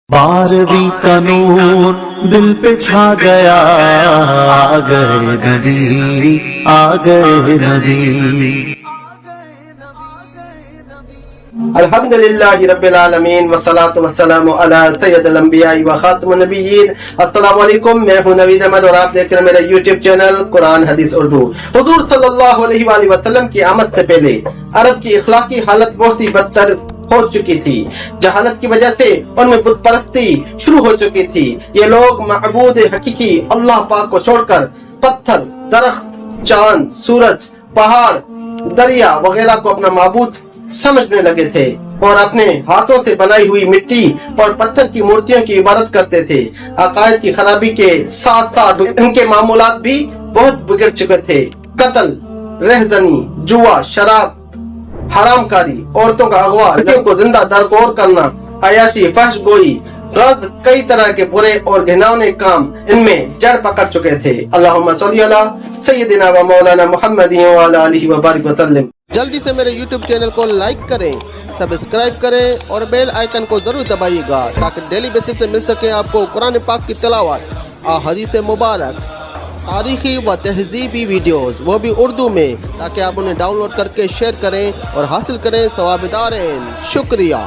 12वीं का नूर दिल पे छा गया, आ गए नबी, आ गए नबी। अल्हम्दुलिल्लाहि रब्बिल आलमीन वस्सलातु वस्सलामु अला सय्यदिल अंबिया व खातिमुन नबिय्यीन। अस्सलामु अलैकुम, मैं हूं नवीद अहमद और आप देख रहे हैं मेरा यूट्यूब चैनल कुरान हदीस उर्दू। हुजूर सल्लल्लाहु अलैहि वसल्लम की आमद से पहले अरब की इखलाकी हालत बहुत ही बदतर हो चुकी थी। जहालत की वजह से उनमें बुत परस्ती शुरू हो चुकी थी। ये लोग महबूद हकीकी अल्लाह पाक को छोड़कर पत्थर, दरख्त, चांद, सूरज, पहाड़, दरिया वगैरह को अपना माबूद समझने लगे थे और अपने हाथों से बनाई हुई मिट्टी और पत्थर की मूर्तियों की इबादत करते थे। अकायद की खराबी के साथ साथ इनके मामूलात भी बहुत बिगड़ चुके थे। कत्ल, रहजनी, जुआ, शराब, हरामकारी, औरतों का अगवा, लड़कियों को जिंदा दरगोर करना, अयाशी, फहश गोई, गज, कई तरह के बुरे और घिनौने काम इनमें जड़ पकड़ चुके थे। अल्लाहुम्मा सल्ली अला सय्यदिना व मौलाना मुहम्मदिन व अला आलिहि व बारिक वसल्लम। जल्दी से मेरे YouTube चैनल को लाइक करें, सब्सक्राइब करें और बेल आइकन को जरूर दबाइएगा ताकि डेली बेसिस पे मिल सके आपको कुरान पाक की तिलावत, हदीस मुबारक, तारीखी व तहजीबी वीडियोस, वो भी उर्दू में, ताकि आप उन्हें डाउनलोड करके शेयर करें और हासिल करें सवाब दारेन। शुक्रिया।